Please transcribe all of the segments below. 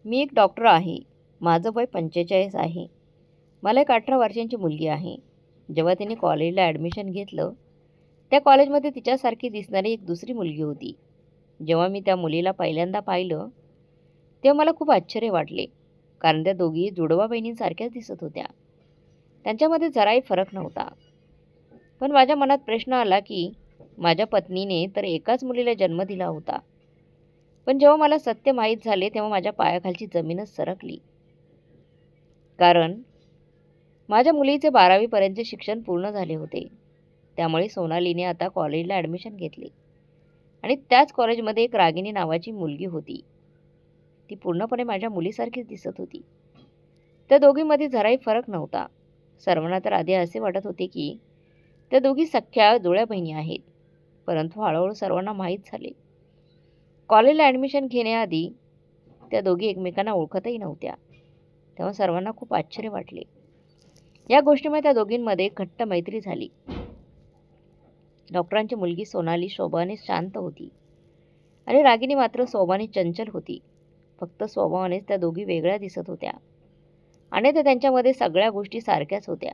मी एक डॉक्टर आहे. माझं वय 45 आहे. मला एक 18 वर्षांची मुलगी आहे. जेव्हा तिने कॉलेजला ॲडमिशन घेतलं, त्या कॉलेजमध्ये तिच्यासारखी दिसणारी एक दुसरी मुलगी होती. जेव्हा मी त्या मुलीला पहिल्यांदा पाहिलं, तेव्हा मला खूप आश्चर्य वाटले. कारण त्या दोघी जुडवा बहिणींसारख्याच दिसत होत्या. त्यांच्यामध्ये जराही फरक नव्हता. पण माझ्या मनात प्रश्न आला की माझ्या पत्नीने तर एकाच मुलीला जन्म दिला होता. पण जेव्हा मला सत्य माहीत झाले तेव्हा माझ्या पायाखालची जमीनच सरकली. कारण माझ्या मुलीचे 12वी पर्यंतचे शिक्षण पूर्ण झाले होते. त्यामुळे सोनालीने आता कॉलेजला ॲडमिशन घेतले आणि त्याच कॉलेजमध्ये एक रागिनी नावाची मुलगी होती. ती पूर्णपणे माझ्या मुलीसारखीच दिसत होती. त्या दोघींमध्ये जराही फरक नव्हता. सर्वांना तर आधी असे वाटत होते की त्या दोघी सख्या जुळ्या बहिणी आहेत. परंतु हळूहळू सर्वांना माहीत झाले. कॉलेजला ॲडमिशन घेण्याआधी त्या दोघी एकमेकांना ओळखतही नव्हत्या. तेव्हा सर्वांना खूप आश्चर्य वाटले. या गोष्टीमुळे त्या दोघींमध्ये घट्ट मैत्री झाली. डॉक्टरांची मुलगी सोनाली स्वभावाने शांत होती आणि रागिनी मात्र स्वभावाने चंचल होती. फक्त स्वभावानेच त्या दोघी वेगळ्या दिसत होत्या आणि त्यांच्यामध्ये सगळ्या गोष्टी सारख्याच होत्या.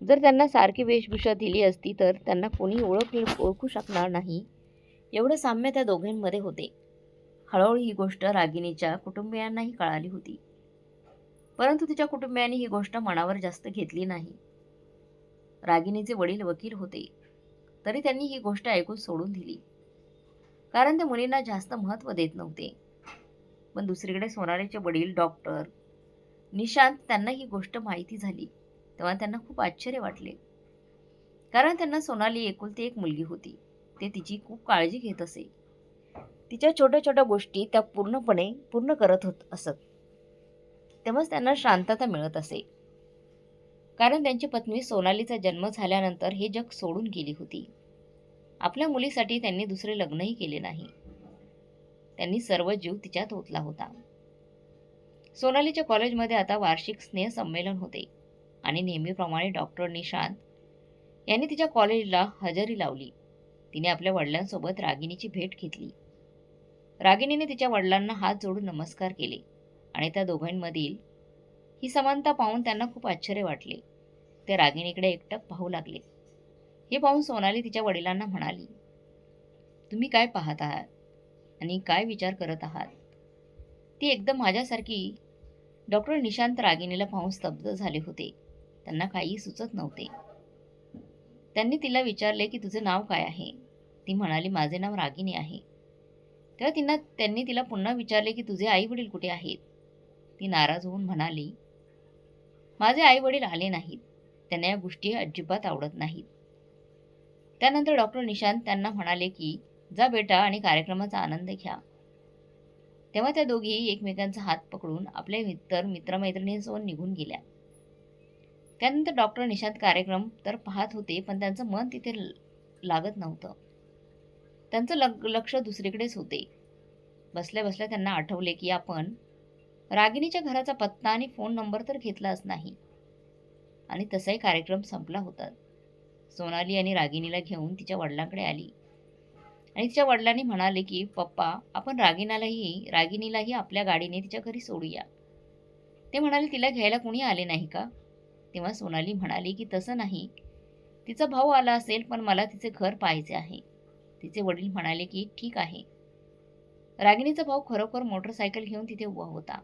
जर त्यांना सारखी वेशभूषा दिली असती तर त्यांना कोणी ओळखू शकणार नाही, एवढं साम्य त्या दोघांमध्ये होते. हळूहळू ही गोष्ट रागिनीच्या कुटुंबियांनाही कळाली होती. परंतु तिच्या कुटुंबियांनी ही गोष्ट मनावर जास्त घेतली नाही. रागिनीचे वडील वकील होते, तरी त्यांनी ही गोष्ट ऐकून सोडून दिली. कारण ते मुलींना जास्त महत्त्व देत नव्हते. पण दुसरीकडे सोनालीचे वडील डॉक्टर निशांत, त्यांना ही गोष्ट माहिती झाली तेव्हा त्यांना खूप आश्चर्य वाटले. कारण त्यांना सोनाली एकुलती एक मुलगी होती. ते तिची खूप काळजी घेत असे. तिच्या छोट्या छोट्या गोष्टी त्या पूर्ण करत असत. तेव्हाच त्यांना शांतता मिळत असे. कारण त्यांची पत्नी सोनालीचा जन्म झाल्यानंतर हे जग सोडून गेली होती. आपल्या मुलीसाठी त्यांनी दुसरे लग्नही केले नाही. त्यांनी सर्व जीव तिच्यात ओतला होता. सोनालीच्या कॉलेजमध्ये आता वार्षिक स्नेहसंमेलन होते आणि नेहमीप्रमाणे डॉक्टर निशांत यांनी तिच्या कॉलेजला हजेरी लावली. तिने आपल्या वडिलांसोबत रागिनीची भेट घेतली. रागिनीने तिच्या वडिलांना हात जोडून नमस्कार केले आणि त्या दोघांमधील ही समानता पाहून त्यांना खूप आश्चर्य वाटले. ते रागिनीकडे एकटक पाहू लागले. हे पाहून सोनाली तिच्या वडिलांना म्हणाली, तुम्ही काय पाहत आहात आणि काय विचार करत आहात? ती एकदम माझ्यासारखी. डॉक्टर निशांत रागिनीला पाहून स्तब्ध झाले होते. त्यांना काही सुचत नव्हते. त्यांनी तिला विचारले की तुझे नाव काय आहे? ती म्हणाली, माझे नाव रागिनी आहे. तेव्हा त्यांनी तिला पुन्हा विचारले की तुझे आई वडील कुठे आहेत? ती नाराज होऊन म्हणाली, माझे आई वडील आले नाहीत. त्यांना या गोष्टी अजिबात आवडत नाहीत. त्यानंतर डॉक्टर निशांत त्यांना म्हणाले की जा बेटा आणि कार्यक्रमाचा आनंद घ्या. तेव्हा त्या दोघी एकमेकांचा हात पकडून आपले मित्रमैत्रिणींसोबत निघून गेल्या. त्यानंतर डॉक्टर निशांत कार्यक्रम तर पाहत होते, पण त्यांचं मन तिथे लागत नव्हतं. त्यांचं लक्ष दुसरीकडेच होते. बसल्या बसल्या त्यांना आठवले की आपण रागिनीच्या घराचा पत्ता आणि फोन नंबर तर घेतलाच नाही. आणि तसाही कार्यक्रम संपला होता. सोनाली आणि रागिनीला घेऊन तिच्या वडिलांकडे आली आणि तिच्या वडिलांनी म्हणाले की पप्पा, आपण रागिनीलाही आपल्या गाडीने तिच्या घरी सोडूया. ते म्हणाले, तिला घ्यायला कोणी आले नाही का? तेव्हा सोनाली म्हणाली की तसं नाही, तिचा भाऊ आला असेल, पण मला तिचे घर पाहायचे आहे. तिचे वडील म्हणाले की ठीक आहे. रागिनीचा भाऊ खरोखर मोटरसायकल घेऊन तिथे उभा होता,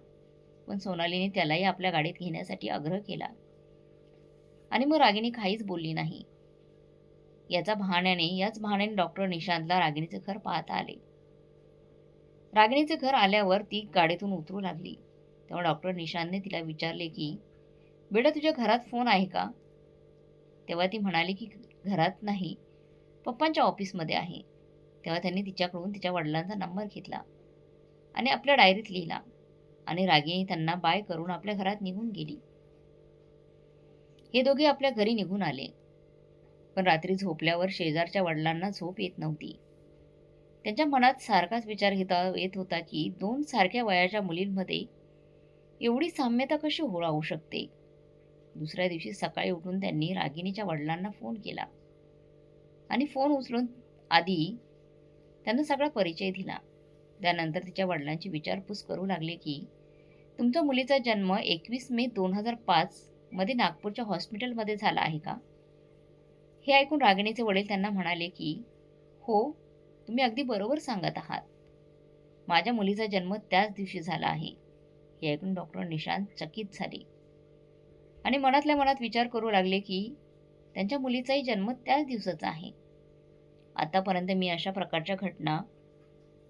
पण सोनालीने त्यालाही आपल्या गाडीत घेण्यासाठी आग्रह केला आणि मग रागिनी काहीच बोलली नाही. याच बहाण्याने डॉक्टर निशांतला रागिनीचे घर पाहता आले. रागिनीचे घर आल्यावर ती गाडीतून उतरू लागली. तेव्हा डॉक्टर निशांतने तिला विचारले की बेटा, तुझ्या घरात फोन आहे का? तेव्हा ती म्हणाली की घरात नाही, पप्पांच्या ऑफिसमध्ये आहे. तेव्हा त्यांनी तिच्याकडून तिच्या वडिलांचा नंबर घेतला आणि आपल्या डायरीत लिहिला आणि रागिनी त्यांना बाय करून आपल्या घरात निघून गेली. हे दोघे आपल्या घरी निघून आले. पण रात्री झोपल्यावर शेजारच्या वडिलांना झोप येत नव्हती. त्यांच्या मनात सारखाच विचार येत होता की 2 सारख्या वयाच्या मुलींमध्ये एवढी साम्यता कशी राहू शकते. दुसऱ्या दिवशी सकाळी उठून त्यांनी रागिनीच्या वडिलांना फोन केला आणि फोन उचलून आधी त्यांना सगळा परिचय दिला. त्यानंतर तिच्या वडिलांची विचारपूस करू लागले की तुमच्या मुलीचा जन्म 21 मे 2005 मध्ये नागपूरच्या हॉस्पिटलमध्ये झाला आहे का? हे ऐकून रागिणीचे वडील त्यांना म्हणाले की हो, तुम्ही अगदी बरोबर सांगत आहात. माझ्या मुलीचा जन्म त्याच दिवशी झाला आहे. हे ऐकून डॉक्टर निशांत चकित झाले आणि मनातल्या मनात विचार करू लागले की त्यांच्या मुलीचाही जन्म त्याच दिवसाचा आहे. आतापर्यंत मी अशा प्रकारच्या घटना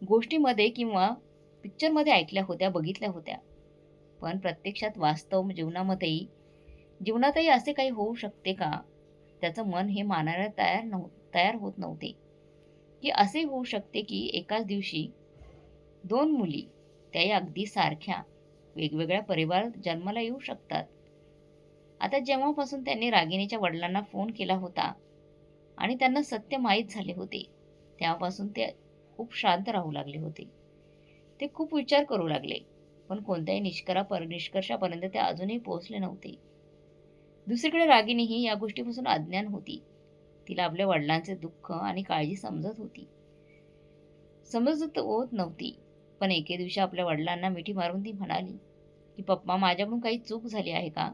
गोष्टीमध्ये किंवा पिक्चरमध्ये ऐकल्या होत्या, बघितल्या होत्या. पण प्रत्यक्षात वास्तव जीवनातही असे काही होऊ शकते का? त्याचं मन हे मानायला तयार होत नव्हते, की असे होऊ शकते की एकाच दिवशी 2 मुली, त्याही अगदी सारख्या, वेगवेगळ्या परिवारात जन्माला येऊ शकतात. आता जेव्हापासून त्यांनी रागिणीच्या वडिलांना फोन केला होता आणि त्यांना सत्य माहीत झाले होते, तेव्हापासून ते खूप शांत राहू लागले होते. ते खूप विचार करू लागले, पण कोणत्याही निष्कर्षापर्यंत ते अजूनही पोहोचले नव्हते. दुसरीकडे रागिणीही या गोष्टीपासून अज्ञान होती. तिला आपल्या वडिलांचे दुःख आणि काळजी समजत होत नव्हती. पण एके दिवशी आपल्या वडिलांना मिठी मारून ती म्हणाली की पप्पा, माझ्याकडून काही चूक झाली आहे का?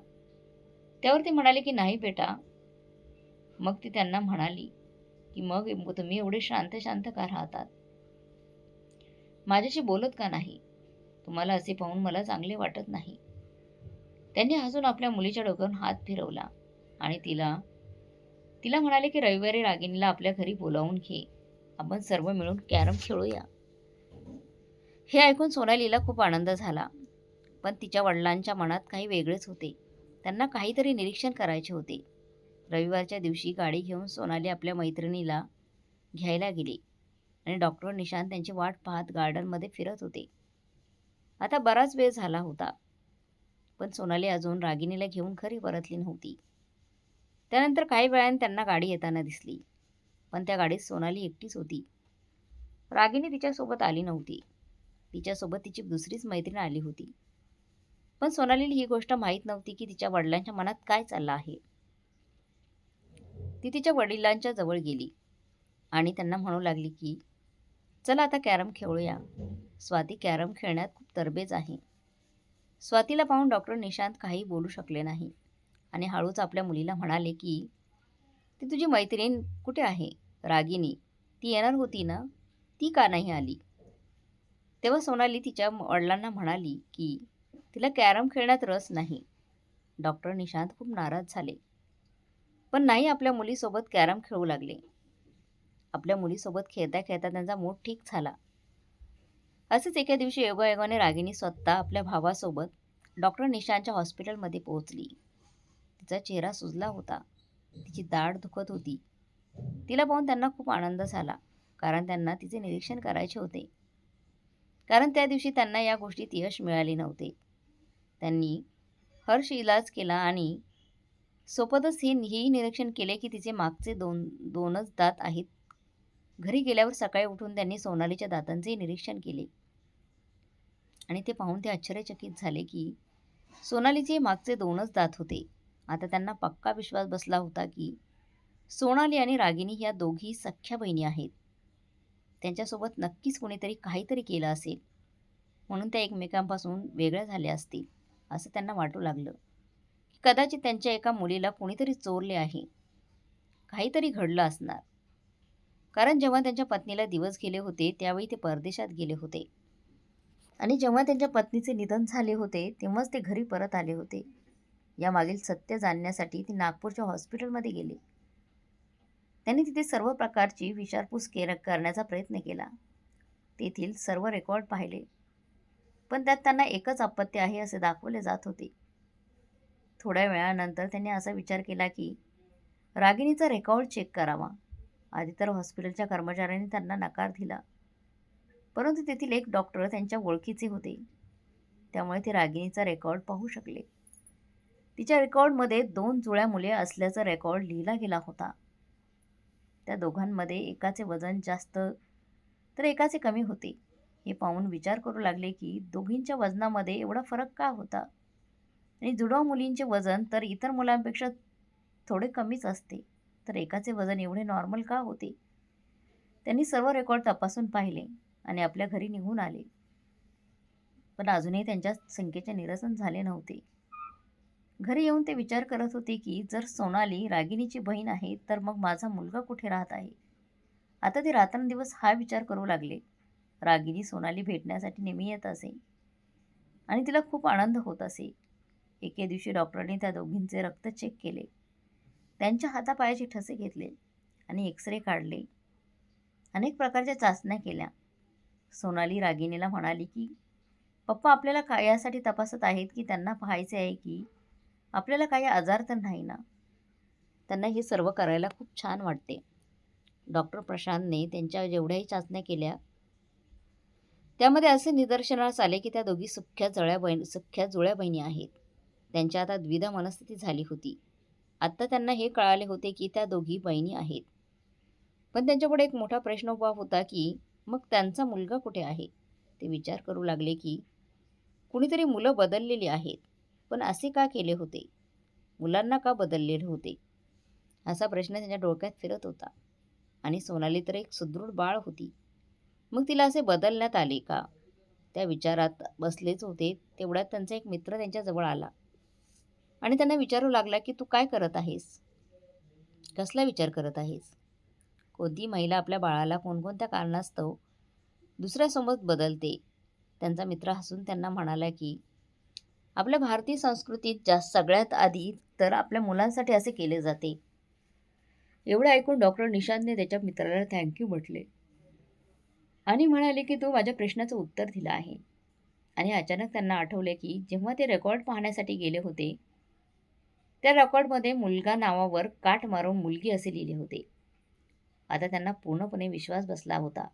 त्यावर ते म्हणाले की नाही बेटा. मग ती त्यांना म्हणाली की मग तुम्ही एवढे शांत शांत का राहतात? माझ्याशी बोलत का नाही? तुम्हाला असे पाहून मला चांगले वाटत नाही. त्यांनी हसून आपल्या मुलीच्या डोक्यावरून हात फिरवला आणि तिला म्हणाले की रविवारी रागिणीला आपल्या घरी बोलावून घे. आपण सर्व मिळून कॅरम खेळूया. हे ऐकून सोनालीला खूप आनंद झाला. पण तिच्या वडिलांच्या मनात काही वेगळेच होते. त्यांना काहीतरी निरीक्षण करायचे होते. रविवारच्या दिवशी गाडी घेऊन सोनाली आपल्या मैत्रिणीला घ्यायला गेली आणि डॉक्टर निशांत त्यांची वाट पाहत गार्डनमध्ये फिरत होते. आता बराच वेळ झाला होता, पण सोनाली अजून रागिणीला घेऊन घरी परतली नव्हती. त्यानंतर काही वेळाने त्यांना गाडी येताना दिसली, पण त्या गाडीत सोनाली एकटीच होती. रागिणी तिच्यासोबत आली नव्हती. तिच्यासोबत तिची दुसरीच मैत्रीण आली होती. पण सोनालीला ही गोष्ट माहीत नव्हती की तिच्या वडिलांच्या मनात काय चाललं आहे. ती तिच्या वडिलांच्या जवळ गेली आणि त्यांना म्हणू लागली की चला आता कॅरम खेळूया. स्वाती कॅरम खेळण्यात खूप तरबेज आहे. स्वातीला पाहून डॉक्टर निशांत काही बोलू शकले नाही आणि हळूच आपल्या मुलीला म्हणाले की ती तुझी मैत्रीण कुठे आहे? रागिनी, ती येणार होती ना, ती का नाही आली? तेव्हा सोनाली तिच्या वडिलांना म्हणाली की तिला कॅरम खेळण्यात रस नाही. डॉक्टर निशांत खूप नाराज झाले, पण नाही आपल्या मुलीसोबत कॅरम खेळू लागले. आपल्या मुलीसोबत खेळता खेळता त्यांचा मूड ठीक झाला. असेच एके दिवशी योगायोगाने रागिणी स्वतः आपल्या भावासोबत डॉक्टर निशांतच्या हॉस्पिटलमध्ये पोहोचली. तिचा चेहरा सुजला होता. तिची दाढ दुखत होती. तिला पाहून त्यांना खूप आनंद झाला, कारण त्यांना तिचे निरीक्षण करायचे होते. कारण त्या दिवशी त्यांना या गोष्टीत यश मिळाले नव्हते. त्यांनी हर्ष इलाज केला आणि सोबतच हेही निरीक्षण केले की तिचे मागचे दोनच दात आहेत. घरी गेल्यावर सकाळी उठून त्यांनी सोनालीच्या दातांचे निरीक्षण केले आणि ते पाहून ते आश्चर्यचकित झाले की सोनालीचे मागचे 2च दात होते. आता त्यांना पक्का विश्वास बसला होता की सोनाली आणि रागिनी ह्या दोघी सख्ख्या बहिणी आहेत. त्यांच्यासोबत नक्कीच कोणीतरी काहीतरी केलं असेल, म्हणून त्या एकमेकांपासून वेगळ्या झाल्या असतील असं त्यांना वाटू लागलं. कदाचित त्यांच्या एका मुलीला कोणीतरी चोरले आहे. काहीतरी घडलं असणार. कारण जेव्हा त्यांच्या पत्नीला दिवस गेले होते त्यावेळी ते परदेशात गेले होते आणि जेव्हा त्यांच्या पत्नीचे निधन झाले होते तेव्हाच ते घरी परत आले होते. यामागील सत्य जाणण्यासाठी ते नागपूरच्या हॉस्पिटलमध्ये गेले. त्यांनी तिथे सर्व प्रकारची विचारपूस करण्याचा प्रयत्न केला. तेथील सर्व रेकॉर्ड पाहिले, पण त्यात त्यांना एकच अपत्य आहे असे दाखवले जात होते. थोड्या वेळानंतर त्यांनी असा विचार केला की रागिणीचा रेकॉर्ड चेक करावा. आधी तर हॉस्पिटलच्या कर्मचाऱ्यांनी त्यांना नकार दिला, परंतु तेथील एक डॉक्टर त्यांच्या ओळखीचे होते, त्यामुळे ते रागिणीचा रेकॉर्ड पाहू शकले. तिच्या रेकॉर्डमध्ये 2 जुळ्या मुले असल्याचा रेकॉर्ड लिहिला गेला होता. त्या दोघांमध्ये एकाचे वजन जास्त तर एकाचे कमी होते. हे पाहून विचार करू लागले की दोघींच्या वजनामध्ये एवढा फरक का होता आणि जुळ्या मुलींचे वजन तर इतर मुलांपेक्षा थोडे कमीच असते, तर एकाचे वजन एवढे नॉर्मल का होते? त्यांनी सर्व रेकॉर्ड तपासून पाहिले आणि आपल्या घरी निघून आले. पण अजूनही त्यांच्या शंकेचे निरसन झाले नव्हते. घरी येऊन ते विचार करत होते की जर सोनाली रागिणीची बहीण आहे तर मग माझा मुलगा कुठे राहत आहे. आता ते रात्रंदिवस हा विचार करू लागले. रागिणी सोनाली भेटण्यासाठी नेहमी येत असे आणि तिला खूप आनंद होत असे. एके दिवशी डॉक्टरांनी त्या दोघींचे रक्त चेक केले. त्यांच्या हातापायाचे ठसे घेतले आणि एक्सरे काढले. अनेक प्रकारच्या चाचण्या केल्या. सोनाली रागिणीला म्हणाली की पप्पा आपल्याला काय यासाठी तपासत आहेत की त्यांना पाहायचे आहे की आपल्याला काही आजार तर नाही ना. त्यांना हे सर्व करायला खूप छान वाटते. डॉक्टर प्रशांतने त्यांच्या जेवढ्याही चाचण्या केल्या त्यामध्ये असे निदर्शनास आले की त्या दोघी सख्ख्या जुळ्या बहिणी आहेत. त्यांच्या आता द्विधा मनस्थिती झाली होती. आत्ता त्यांना हे कळाले होते की त्या दोघी बहिणी आहेत. पण त्यांच्यापुढे एक मोठा प्रश्न उभा होता की मग त्यांचा मुलगा कुठे आहे. ते विचार करू लागले की कुणीतरी मुलं बदललेली आहेत. पण असे का केले होते. मुलांना का बदललेले होते असा प्रश्न त्यांच्या डोक्यात फिरत होता. आणि सोनाली तर एक सुदृढ बाळ होती. मग तिला असे बदलण्यात आले का. त्या विचारात बसलेच होते तेवढ्यात त्यांचा एक मित्र त्यांच्याजवळ आला आणि त्यांना विचारू लागला की तू काय करत आहेस. कसला विचार करत आहेस. कोणती महिला आपल्या बाळाला कोणकोणत्या कारणास्तव दुसऱ्यासोबत बदलते. त्यांचा मित्र हसून त्यांना म्हणाला की आपल्या भारतीय संस्कृतीत सगळ्यात आधी तर आपल्या मुलांसाठी असे केले जाते. एवढं ऐकून डॉक्टर निशांतने त्याच्या मित्राला थँक्यू म्हटले आणि म्हणाले की तू माझ्या प्रश्नाचं उत्तर दिलं आहे. आणि अचानक त्यांना आठवले की जेव्हा ते रेकॉर्ड पाहण्यासाठी गेले होते त्या रेकॉर्डमध्ये मुलगा नावावर काट मारून मुलगी असे लिहिले होते. आता त्यांना पूर्णपणे विश्वास बसला होता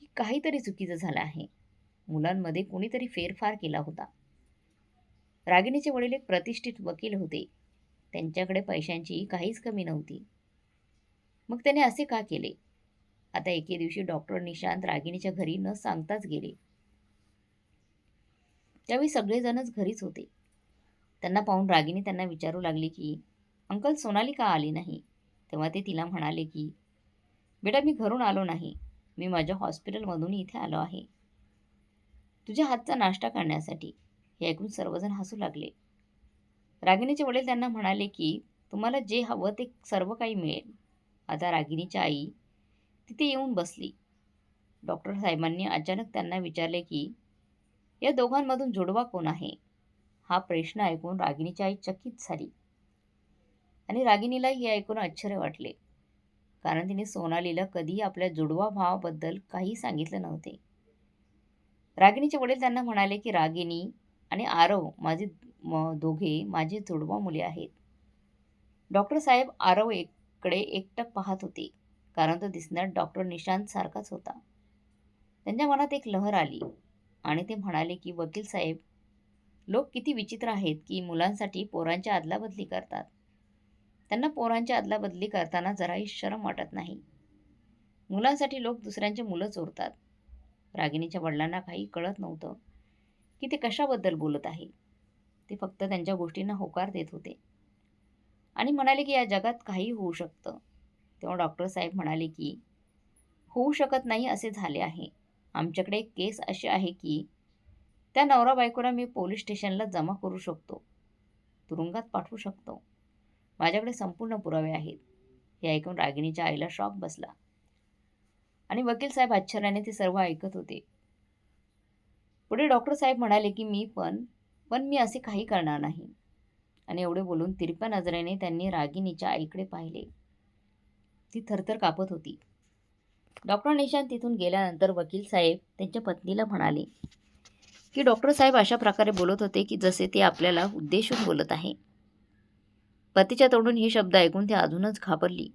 की काहीतरी चुकीचं झालं आहे. मुलांमध्ये कुणीतरी फेरफार केला होता. रागिणीचे वडील एक प्रतिष्ठित वकील होते. त्यांच्याकडे पैशांची काहीच कमी नव्हती. मग त्याने असे का केले. आता एके दिवशी डॉक्टर निशांत रागिणीच्या घरी न सांगताच गेले. त्यावेळी सगळेजणच घरीच होते. त्यांना पाहून रागिणी त्यांना विचारू लागली की अंकल सोनाली का आली नाही. तेव्हा ते तिला म्हणाले की बेटा मी घरून आलो नाही. मी माझ्या हॉस्पिटलमधून इथे आलो आहे तुझ्या हातचा नाश्ता करण्यासाठी. हे ऐकून सर्वजण हसू लागले. रागिणीचे वडील त्यांना म्हणाले की तुम्हाला जे हवं ते सर्व काही मिळेल. आता रागिणीची आई तिथे येऊन बसली. डॉक्टर साहेबांनी अचानक त्यांना विचारले की या दोघांमधून जुडवा कोण आहे. हा प्रश्न ऐकून रागिणीची आई चकित झाली आणि रागिणीला हे ऐकून आश्चर्य वाटले. कारण तिने सोनालीला कधीही आपल्या जुडवा भावाबद्दल काही सांगितले नव्हते. रागिणीचे वडील त्यांना म्हणाले की रागिणी आणि आरव दोघे माझी जुडवा मुले आहेत. डॉक्टर साहेब आरव कडे एकटक पाहत होते कारण तो दिसण्यात डॉक्टर निशांत सारखाच होता. त्यांच्या मनात एक लहर आली आणि ते म्हणाले की वकील साहेब लोक किती विचित्र आहेत की मुलांसाठी पोरांची अदलाबदली करतात. त्यांना पोरांची अदलाबदली करताना जराही शरम वाटत नाही. मुलांसाठी लोक दुसऱ्यांचे मुलं चोरतात. रागिणीच्या वडिलांना काही कळत नव्हतं की ते कशाबद्दल बोलत आहे. ते फक्त त्यांच्या गोष्टींना होकार देत होते आणि म्हणाले की या जगात काहीही होऊ शकतं. तेव्हा डॉक्टर साहेब म्हणाले की होऊ शकत नाही असे झाले आहे. आमच्याकडे एक केस अशी आहे की त्या नवरा बायकोला मी पोलीस स्टेशनला जमा करू शकतो. तुरुंगात पाठवू शकतो. माझ्याकडे संपूर्ण पुरावे आहेत. हे ऐकून रागिणीच्या आईला शॉक बसला आणि वकील साहेब आश्चर्याने ते सर्व ऐकत होते. पुढे डॉक्टर साहेब म्हणाले की मी असे काही करणार नाही. आणि एवढे बोलून तिरप्या नजरेने त्यांनी रागिणीच्या आईकडे पाहिले. ती थरथर कापत होती. डॉक्टर निशांत तिथून गेल्यानंतर वकील साहेब त्यांच्या पत्नीला म्हणाले की डॉक्टर साहेब अशा प्रकारे बोलत होते की जसे ते आपल्याला उद्देशून बोलत आहे. पतीच्या तोंडून हे शब्द ऐकून ती अजूनच घाबरली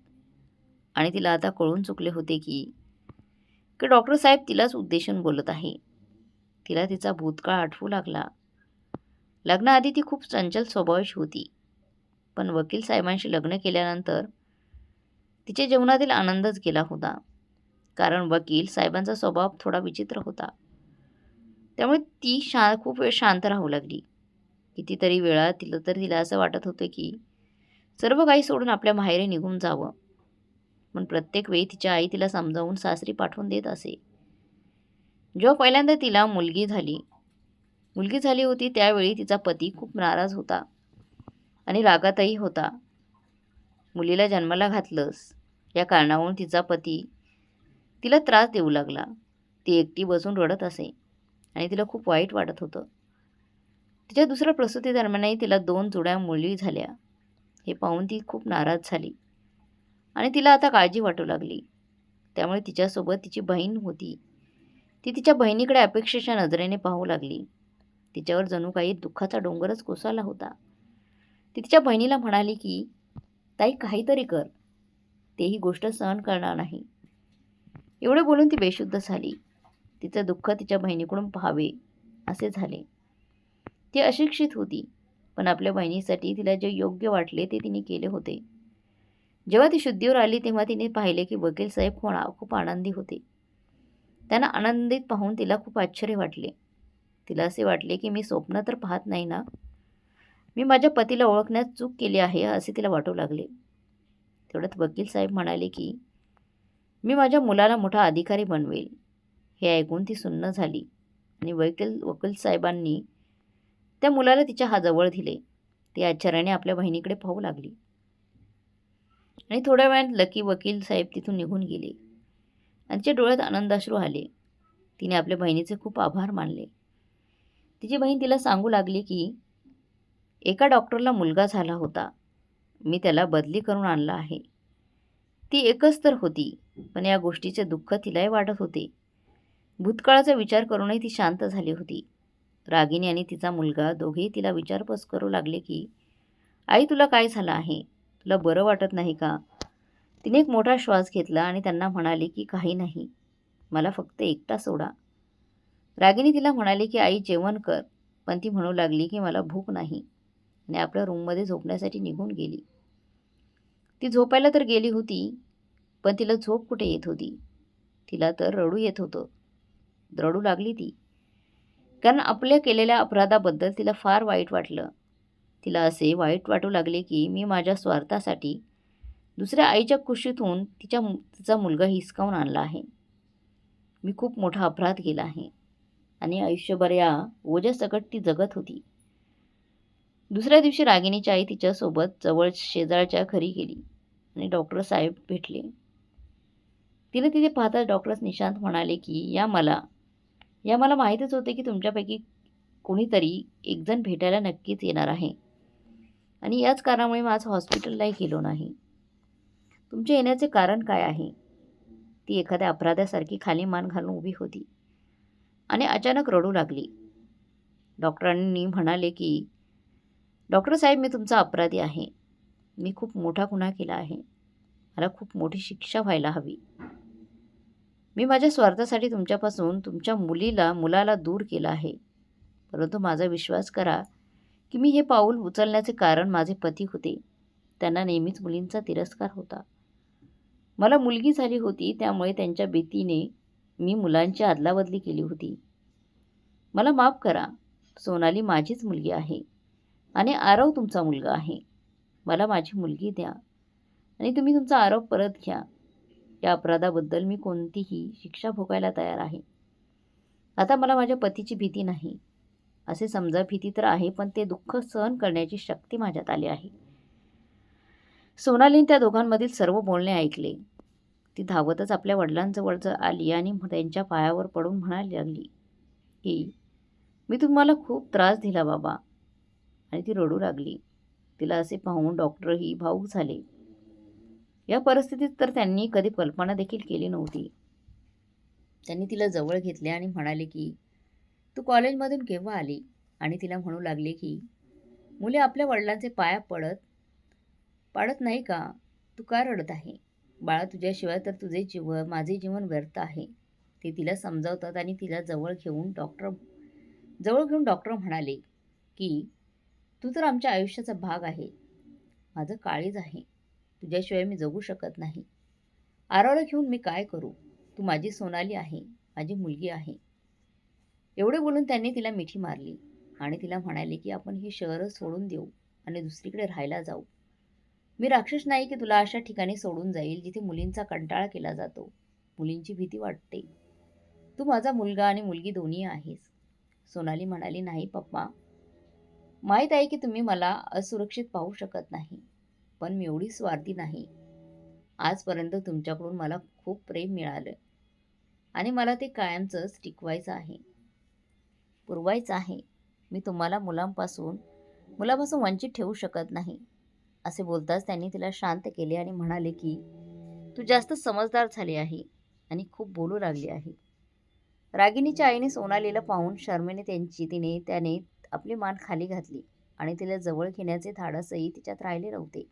आणि तिला आता कळून चुकले होते की डॉक्टर साहेब तिलाच उद्देशून बोलत आहे. तिला तिचा भूतकाळ आठवू लागला. लग्नाआधी ती खूप चंचल स्वभावाची होती. पण वकील साहेबांशी लग्न केल्यानंतर तिच्या जीवनातील आनंदच गेला होता. कारण वकील साहेबांचा स्वभाव थोडा विचित्र होता. त्यामुळे ती खूप वेळ शांत राहू लागली. कितीतरी वेळा तिला असं वाटत होतं की सर्व काही सोडून आपल्या माहेरी निघून जावं. पण प्रत्येक वेळी तिच्या आई तिला समजावून सासरी पाठवून देत असे जेव्हा पहिल्यांदा तिला मुलगी झाली होती त्यावेळी तिचा पती खूप नाराज होता आणि रागातही होता. मुलीला जन्माला घातलंस या कारणावरून तिचा पती तिला त्रास देऊ लागला. ती एकटी बसून रडत असे आणि तिला खूप वाईट वाटत होतं. तिच्या दुसऱ्या प्रसूतीदरम्यानही तिला 2 जुळ्या मुली झाल्या. हे पाहून ती खूप नाराज झाली आणि तिला आता काळजी वाटू लागली. त्यामुळे तिच्यासोबत तिची बहीण होती. ती तिच्या बहिणीकडे अपेक्षेच्या नजरेने पाहू लागली. तिच्यावर जणू काही दुःखाचा डोंगरच कोसळला होता. ती तिच्या बहिणीला म्हणाली की, ताई काहीतरी कर, ते ही गोष्ट सहन करणार नाही. एवढे बोलून ती बेशुद्ध झाली. तिचं दुःख तिच्या बहिणीकडून पाहावे असे झाले. ती अशिक्षित होती, पण आपल्या बहिणीसाठी तिला जे योग्य वाटले ते तिने केले होते. जेव्हा ती शुद्धीवर आली तेव्हा तिने पाहिले की वकील साहेब खूप आनंदी होते. त्यांना आनंदित पाहून तिला खूप आश्चर्य वाटले. तिला असे वाटले की मी स्वप्न तर पाहत नाही ना, मी माझ्या पतीला ओळखण्यात चूक केली आहे असे तिला वाटू लागले. तेवढ्यात वकील साहेब म्हणाले की मी माझ्या मुलाला मोठा अधिकारी बनवेल. हे ऐकून ती सुन्न झाली आणि वकील साहेबांनी त्या मुलाला तिच्या जवळ दिले. ती आश्चर्याने आपल्या बहिणीकडे पाहू लागली आणि थोड्या वेळात वकील साहेब तिथून निघून गेले आणि तिच्या डोळ्यात आनंदाश्रू आले. तिने आपल्या बहिणीचे खूप आभार मानले. तिची बहीण तिला सांगू लागली की एका डॉक्टरला मुलगा झाला होता, मी त्याला बदली करून आणला आहे. ती एकच तर होती, पण या गोष्टीचे दुःख तिलाही वाटत होते. भूतकाळाचा विचार करूनही ती शांत झाली होती. रागिनी आणि तिचा मुलगा दोघेही तिला विचारपूस करू लागले की आई तुला काय झालं आहे, तुला बरं वाटत नाही का? तिने एक मोठा श्वास घेतला आणि त्यांना म्हणाली की काही नाही, मला फक्त एकटा सोडा. रागिनी तिला म्हणाली की आई जेवण कर, पण ती म्हणू लागली की मला भूक नाही आणि आपल्या रूममध्ये झोपण्यासाठी निघून गेली. ती झोपायला तर गेली होती, पण तिला झोप कुठे येत होती. तिला तर रडू येत होतं. रडू लागली ती, कारण आपल्या केलेल्या अपराधाबद्दल तिला फार वाईट वाटलं. तिला असे वाईट वाटू लागले की मी माझ्या स्वार्थासाठी दुसऱ्या आईच्या कुशीतून तिचा मुलगा हिसकावून आणला आहे. मी खूप मोठा अपराध केला आहे आणि आयुष्यभर या ओझ्यासकट ती जगत होती. दुसऱ्या दिवशी रागिणीची आई तिच्यासोबत जवळ शेजारच्या घरी गेली आणि डॉक्टर साहेब भेटले. तिला तिथे पाहताच डॉक्टर निशांत म्हणाले की या मला माहीतच होते की तुमच्यापैकी कोणीतरी एकजण भेटायला नक्कीच येणार आहे आणि याच कारणामुळे माझं हॉस्पिटललाही गेलो नाही. तुमच्या येण्याचे कारण काय आहे? ती एखाद्या अपराध्यासारखी खाली मान घालून उभी होती आणि अचानक रडू लागली. डॉक्टरांनी म्हणाले की डॉक्टर साहेब मी तुमचा अपराधी आहे. मी खूप मोठा गुन्हा केला आहे. मला खूप मोठी शिक्षा व्हायला हवी. मी माझ्या स्वार्थासाठी तुमच्यापासून तुमच्या मुलाला दूर केलं आहे. परंतु माझा विश्वास करा की मी हे पाऊल उचलण्याचे कारण माझे पती होते. त्यांना नेहमीच मुलींचा तिरस्कार होता. मला मुलगी झाली होती त्यामुळे त्यांच्या भीतीने मी मुलांची अदलाबदली केली होती. मला माफ करा. सोनाली माझीच मुलगी आहे आणि आरव तुमचा मुलगा आहे. मला माझी मुलगी द्या आणि तुम्ही तुमचा आरोप परत घ्या. या अपराधाबद्दल मी कोणतीही शिक्षा भोगायला तयार आहे. आता मला माझ्या पतीची भीती नाही. असे समजा भीती तर आहे, पण ते दुःख सहन करण्याची शक्ती माझ्यात आली आहे. सोनालीने त्या दोघांमधील सर्व बोलणे ऐकले. ती धावतच आपल्या वडिलांजवळ आली आणि त्यांच्या पायावर पडून म्हणायला लागली की मी तुम्हाला खूप त्रास दिला बाबा. आणि ती रडू लागली. तिला असे पाहून डॉक्टरही भावूक झाले. या परिस्थितीत तर त्यांनी कधी कल्पना देखील केली नव्हती. त्यांनी तिला जवळ घेतले आणि म्हणाले की तू कॉलेजमधून केव्हा आली? आणि तिला म्हणू लागले की मुले आपल्या वडिलांचे पाया पाडत नाही का? तू का रडत आहे? बाळा तुझ्याशिवाय तर माझे जीवन व्यर्थ आहे. ते तिला समजावतात आणि तिला जवळ घेऊन डॉक्टर म्हणाले की तू तर आमच्या आयुष्याचा भाग आहे. माझं काळीज आहे. तुझ्याशिवाय मी जगू शकत नाही. आरवला घेऊन मी काय करू? तू माझी सोनाली आहे, माझी मुलगी आहे. एवढे बोलून त्यांनी तिला मिठी मारली आणि तिला म्हणाले की आपण हे शहर सोडून देऊ आणि दुसरीकडे राहायला जाऊ. मी राक्षस नाही की तुला अशा ठिकाणी सोडून जाईल जिथे मुलींचा कंटाळा केला जातो, मुलींची भीती वाटते. तू माझा मुलगा आणि मुलगी दोन्ही आहेस. सोनाली म्हणाली, नाही पप्पा. माहीत आहे की तुम्ही मला असुरक्षित पाहू शकत नाही. पण मी एवढी स्वार्थी नाही. आजपर्यंत तुमच्याकडून मला खूप प्रेम मिळालं आणि मला ते कायमचंच टिकवायचं आहे, पुरवायचं आहे. मी तुम्हाला मुलापासून वंचित ठेवू शकत नाही. असे बोलताच त्यांनी तिला शांत केले आणि म्हणाले की तू जास्त समजदार झाली आहे आणि खूप बोलू लागली आहे. रागिणीच्या आईने सोनालीला पाहून शरमेने त्याने आपली मान खाली घातली आणि तिला जवळ घेण्याचे धाडसही तिच्यात राहिले नव्हते.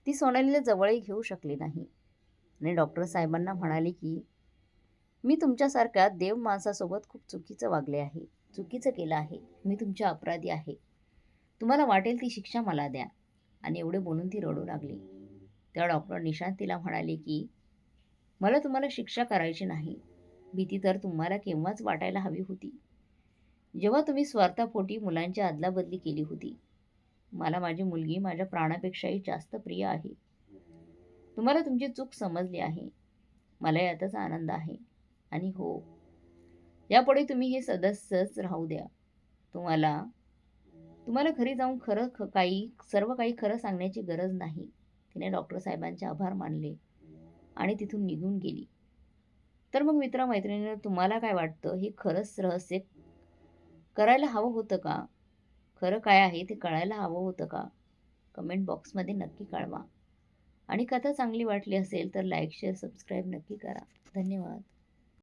ती सोनालीला जवळही घेऊ शकली नाही आणि डॉक्टर साहेबांना म्हणाले की मी तुमच्यासारख्या देव माणसासोबत खूप चुकीचं केलं आहे. मी तुमची अपराधी आहे. तुम्हाला वाटेल ती शिक्षा मला द्या. आणि एवढे बोलून ती रडू लागली. तेव्हा डॉक्टर निशांत तिला म्हणाले की मला तुम्हाला शिक्षा करायची नाही. भीती तर तुम्हाला केव्हाच वाटायला हवी होती, जेव्हा तुम्ही स्वार्थापोटी मुलांची अदलाबदली केली होती. मला माझी मुलगी माझ्या प्राणापेक्षाही जास्त प्रिय आहे. तुम्हाला तुमची चूक समजली आहे. मला यातच आनंद आहे. आणि हो, यापुढे तुम्ही हे सदस्यच राहू द्या. तुम्हाला तुम्हाला घरी जाऊन सर्व काही खरं सांगण्याची गरज नाही. तिने डॉक्टर साहेबांचे आभार मानले आणि तिथून निघून गेली. तर मग मित्र-मैत्रिणींनो, तुम्हाला काय वाटतं? हे खरंच रहस्य करायला हवं होतं का? खरं काय आहे ते कळायला हवं होतं का? कमेंट बॉक्समध्ये नक्की कळवा. आणि कथा चांगली वाटली असेल तर लाईक, शेअर, सबस्क्राईब नक्की करा. धन्यवाद.